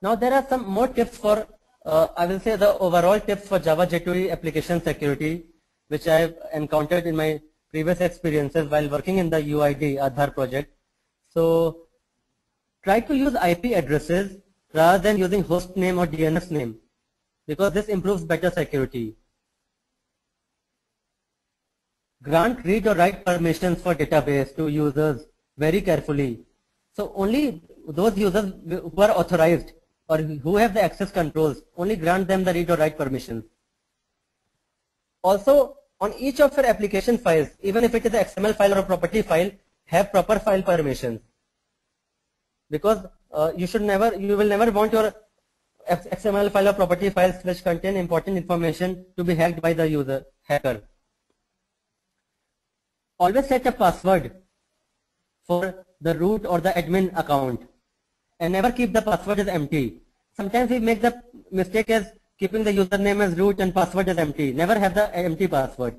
Now there are some more tips for, I will say the overall tips for Java J2E application security, which I have encountered in my previous experiences while working in the UID Aadhaar project. So try to use IP addresses rather than using host name or DNS name, because this improves better security. Grant read or write permissions for database to users very carefully. So only those users who are authorized or who have the access controls, only grant them the read or write permissions. Also, on each of your application files, even if it is an XML file or a property file, have proper file permissions. Because you will never want your XML file or property files which contain important information to be hacked by the hacker. Always set a password for the root or the admin account, and never keep the password as empty. Sometimes we make the mistake as keeping the username as root and password as empty. Never have the empty password,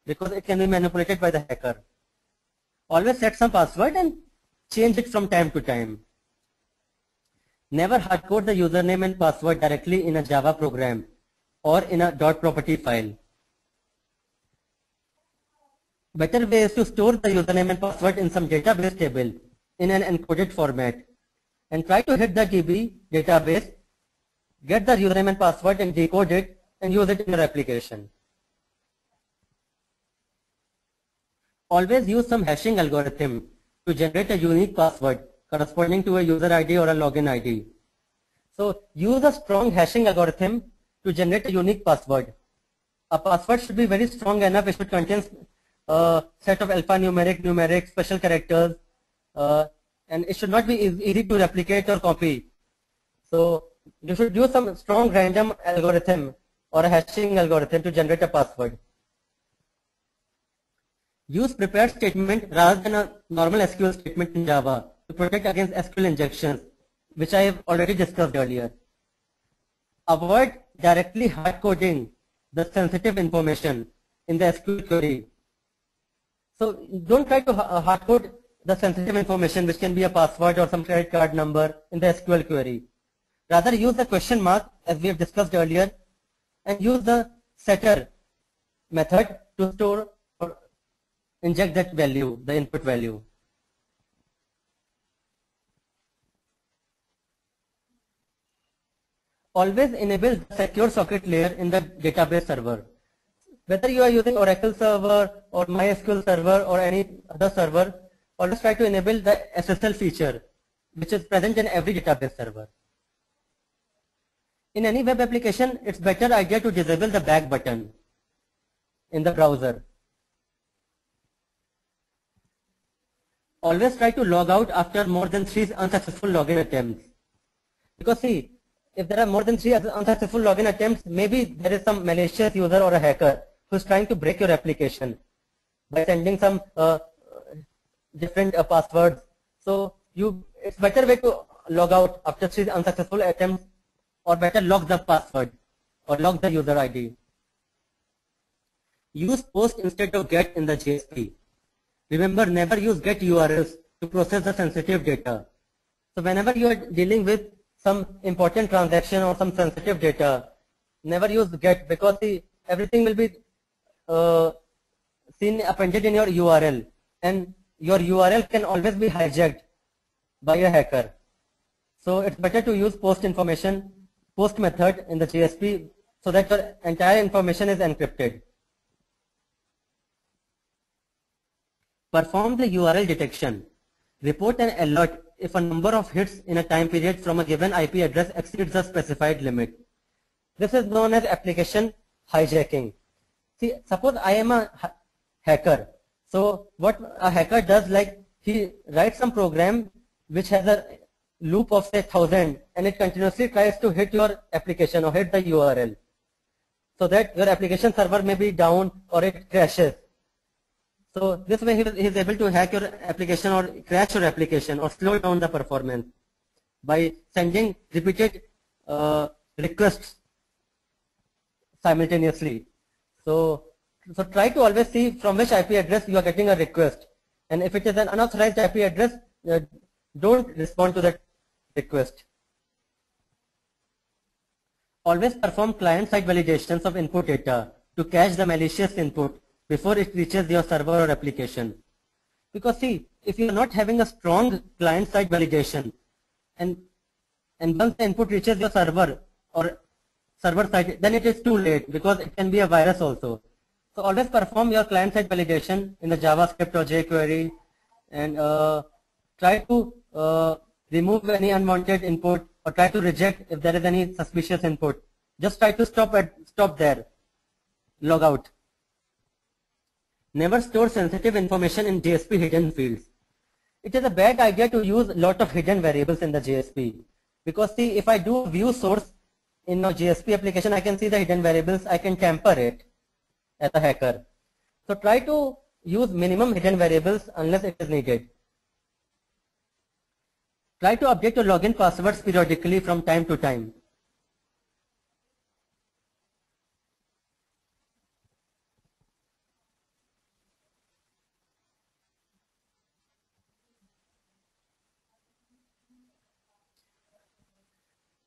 because it can be manipulated by the hacker. Always set some password and change it from time to time. Never hardcode the username and password directly in a Java program or in a .property file. Better way is to store the username and password in some database table in an encoded format, and try to hit the DB database, get the username and password and decode it and use it in your application. Always use some hashing algorithm to generate a unique password corresponding to a user ID or a login ID. So use a strong hashing algorithm to generate a unique password. A password should be very strong enough. It should contain a set of alphanumeric, numeric, special characters, and it should not be easy to replicate or copy. So you should use some strong random algorithm or a hashing algorithm to generate a password. Use prepared statement rather than a normal SQL statement in Java to protect against SQL injections, which I have already discussed earlier. Avoid directly hard coding the sensitive information in the SQL query. So don't try to hard code the sensitive information, which can be a password or some credit card number, in the SQL query. Rather use the question mark, as we have discussed earlier, and use the setter method to store or inject that value, the input value. Always enable the secure socket layer in the database server. Whether you are using Oracle server or MySQL server or any other server, always try to enable the SSL feature, which is present in every database server. In any web application, it's better idea to disable the back button in the browser. Always try to log out after more than 3 unsuccessful login attempts. Because see, if there are more than 3 unsuccessful login attempts, maybe there is some malicious user or a hacker who is trying to break your application by sending some different passwords. So it's better way to log out after 3 unsuccessful attempts, or better lock the password or lock the user ID. Use post instead of get in the JSP. Remember, never use get URLs to process the sensitive data. So whenever you are dealing with some important transaction or some sensitive data, never use get, because everything will be appended in your URL, and your URL can always be hijacked by a hacker. So it's better to use post method in the JSP, so that your entire information is encrypted. Perform the URL detection. Report an alert if a number of hits in a time period from a given IP address exceeds the specified limit. This is known as application hijacking. See, suppose I am a hacker. So what a hacker does, like he writes some program which has a loop of say 1000, and it continuously tries to hit your application or hit the URL, so that your application server may be down or it crashes. So this way he is able to hack your application or crash your application or slow down the performance by sending repeated requests simultaneously. So try to always see from which IP address you are getting a request, and if it is an unauthorized IP address, don't respond to that request. Always perform client-side validations of input data to catch the malicious input before it reaches your server or application. Because see, if you are not having a strong client-side validation, and once the input reaches your server or server side, then it is too late because it can be a virus also. So always perform your client-side validation in the JavaScript or jQuery, and try to remove any unwanted input, or try to reject if there is any suspicious input. Just try to stop there. Log out. Never store sensitive information in JSP hidden fields. It is a bad idea to use a lot of hidden variables in the JSP, because see, if I do view source in a JSP application, I can see the hidden variables. I can tamper it as a hacker. So try to use minimum hidden variables unless it is needed. Try to update your login passwords periodically from time to time.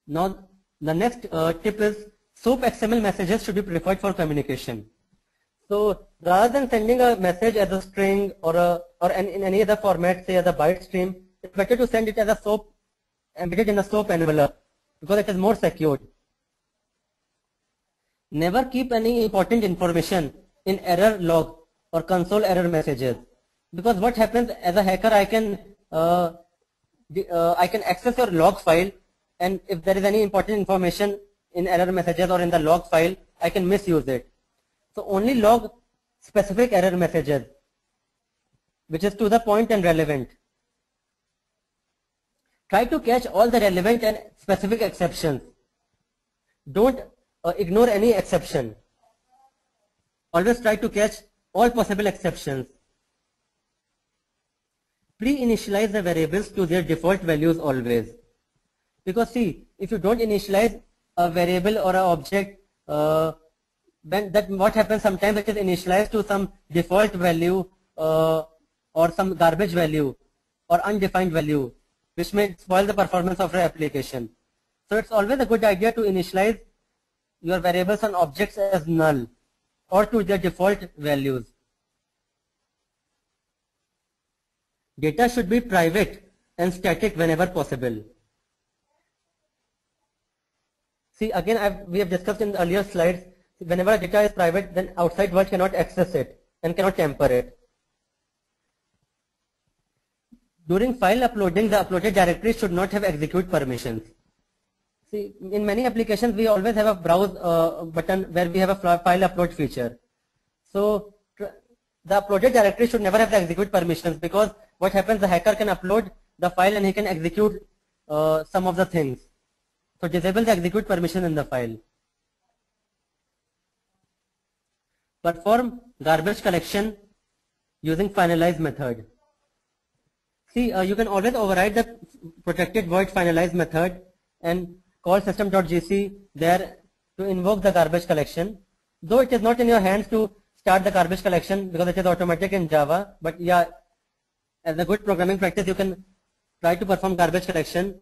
Now, the next tip is SOAP XML messages should be preferred for communication. So rather than sending a message as a string or in any other format, say as a byte stream, it's better to send it as a SOAP, embedded in a SOAP envelope, because it is more secured. Never keep any important information in error log or console error messages, because what happens as a hacker, I can access your log file, and if there is any important information in error messages or in the log file, I can misuse it. So only log specific error messages, which is to the point and relevant. Try to catch all the relevant and specific exceptions. Don't ignore any exception. Always try to catch all possible exceptions. Pre-initialize the variables to their default values always. Because see, if you don't initialize a variable or an object, what happens sometimes, it is initialized to some default value or some garbage value or undefined value, which may spoil the performance of your application. So it's always a good idea to initialize your variables and objects as null or to their default values. Data should be private and static whenever possible. See, again, we have discussed in the earlier slides, whenever data is private, then outside world cannot access it and cannot tamper it. During file uploading, the uploaded directory should not have execute permissions. See, in many applications, we always have a browse button where we have a file upload feature. So the uploaded directory should never have the execute permissions, because what happens, the hacker can upload the file and he can execute some of the things. So disable the execute permission in the file. Perform garbage collection using finalize method. See, you can always override the protected void finalize method and call system.gc there to invoke the garbage collection. Though it is not in your hands to start the garbage collection because it is automatic in Java, but yeah, as a good programming practice, you can try to perform garbage collection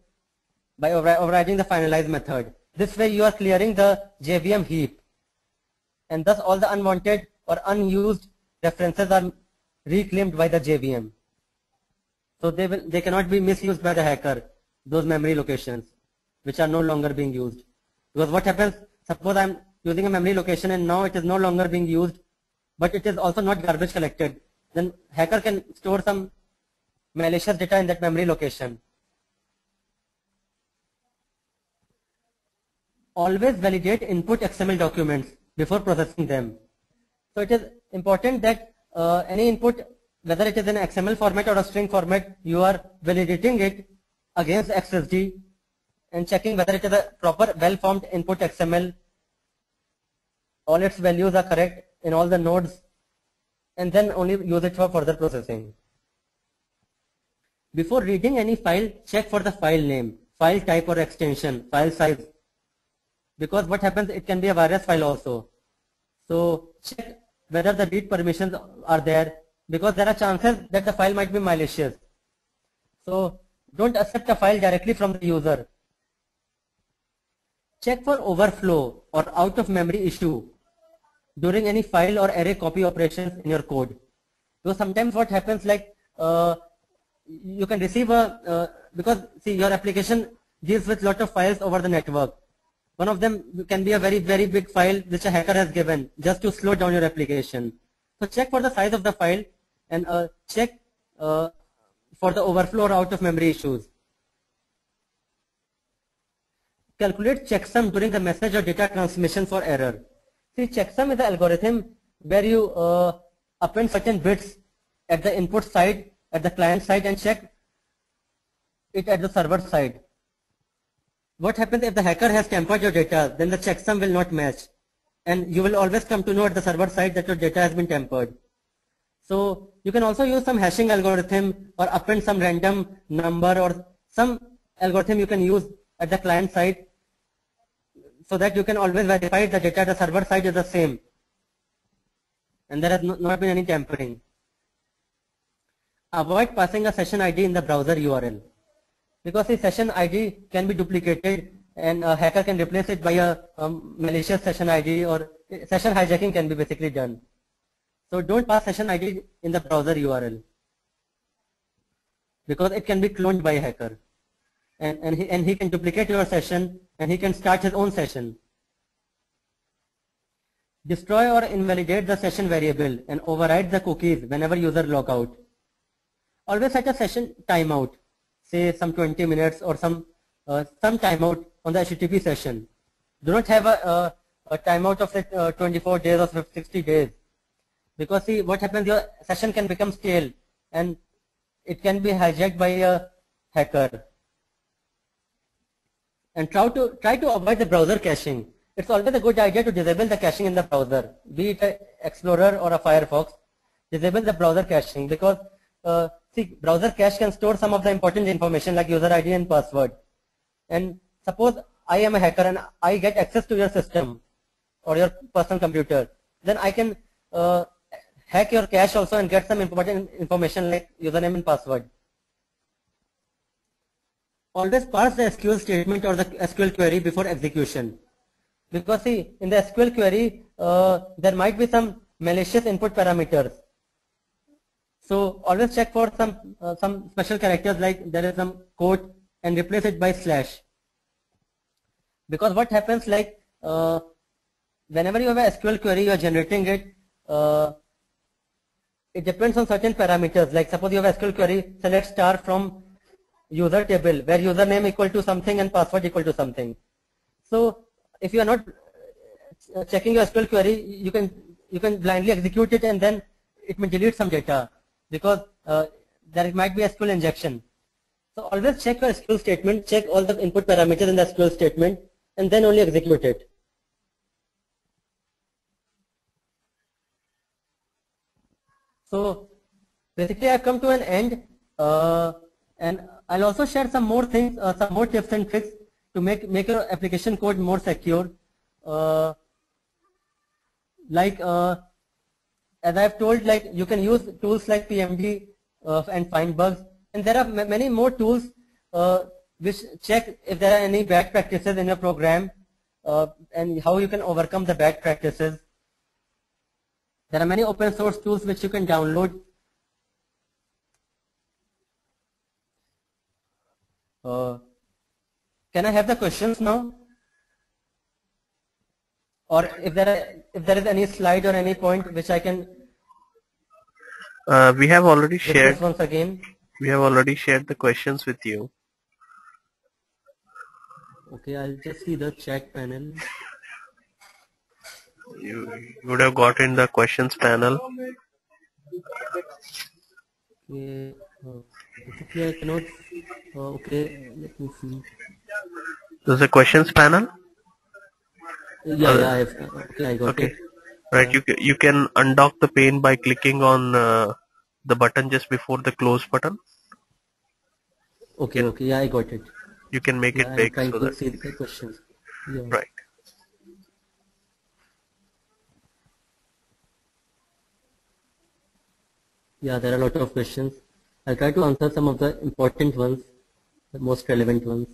by overriding the finalize method. This way you are clearing the JVM heap, and thus all the unwanted or unused references are reclaimed by the JVM. So they cannot be misused by the hacker, those memory locations which are no longer being used. Because what happens, suppose I'm using a memory location and now it is no longer being used, but it is also not garbage collected, then hacker can store some malicious data in that memory location. Always validate input XML documents before processing them. So it is important that any input, whether it is in XML format or a string format, you are validating it against XSD and checking whether it is a proper well-formed input XML. All its values are correct in all the nodes, and then only use it for further processing. Before reading any file, check for the file name, file type or extension, file size. Because what happens, it can be a virus file also. So check whether the read permissions are there, because there are chances that the file might be malicious. So don't accept a file directly from the user. check for overflow or out of memory issue during any file or array copy operations in your code. So sometimes what happens, like you can receive a because see, your application deals with lot of files over the network. One of them can be a very big file which a hacker has given just to slow down your application. So check for the size of the file and check for the overflow or out of memory issues. Calculate checksum during the message or data transmission for error. See, checksum is an algorithm where you append certain bits at the input side, at the client side, and check it at the server side. What happens if the hacker has tampered your data? Then the checksum will not match, and you will always come to know at the server side that your data has been tampered. So you can also use some hashing algorithm or append some random number or some algorithm you can use at the client side, so that you can always verify the data at the server side is the same and there has not been any tampering. Avoid passing a session ID in the browser URL, because the session ID can be duplicated and a hacker can replace it by a malicious session ID, or session hijacking can be basically done. So don't pass session ID in the browser URL, because it can be cloned by a hacker. And he can duplicate your session and he can start his own session. Destroy or invalidate the session variable and override the cookies whenever user log out. Always set a session timeout, say some 20 minutes or some timeout on the HTTP session. Do not have a timeout of say 24 days or 60 days, because see what happens, your session can become stale and it can be hijacked by a hacker. And try to avoid the browser caching. It's always a good idea to disable the caching in the browser, be it an Explorer or a Firefox. Disable the browser caching, because see, browser cache can store some of the important information like user ID and password. And suppose I am a hacker and I get access to your system or your personal computer, then I can hack your cache also and get some important information like username and password. Always parse the SQL statement or the SQL query before execution, because see, in the SQL query there might be some malicious input parameters. So always check for some special characters, like there is some quote, and replace it by slash. Because what happens, like whenever you have a SQL query, you are generating it. It depends on certain parameters. Like suppose you have a SQL query, select star from user table where username equal to something and password equal to something. So if you are not checking your SQL query, you can blindly execute it and then it may delete some data, because there might be SQL injection. So always check your SQL statement, check all the input parameters in the SQL statement, and then only execute it. So basically I've come to an end, and I'll also share some more things, some more tips and tricks to make your application code more secure. Like as I've told, like you can use tools like PMD and find bugs, and there are many more tools which check if there are any bad practices in your program and how you can overcome the bad practices. There are many open source tools which you can download. Can I have the questions now? Or if there is any slide or any point which I can we have already shared once again. We have already shared the questions with you. Okay, I'll just see the chat panel. You would have got in the questions panel. Okay, basically I cannot. Okay, let me see. There's a questions panel. Yeah, I have. Okay, I got it. Right, you can undock the pane by clicking on the button just before the close button. Okay, yeah, I got it. You can make it big. I'm trying to see the questions. Yeah. Right. Yeah, there are a lot of questions. I'll try to answer some of the important ones, the most relevant ones.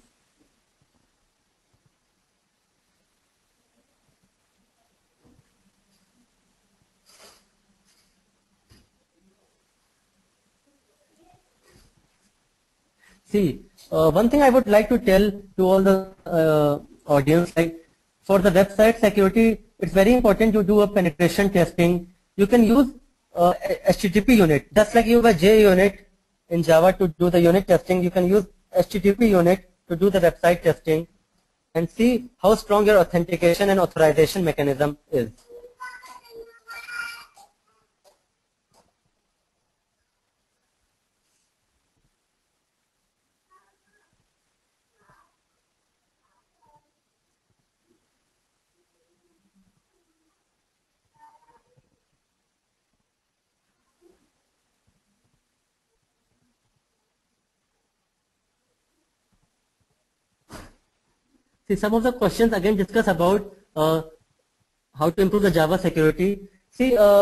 See, one thing I would like to tell to all the audience, like for the website security, it's very important to do a penetration testing. You can use HTTP unit, just like you have a JUnit in Java to do the unit testing. You can use HTTP unit to do the website testing and see how strong your authentication and authorization mechanism is. See, some of the questions again discuss about how to improve the Java security. See,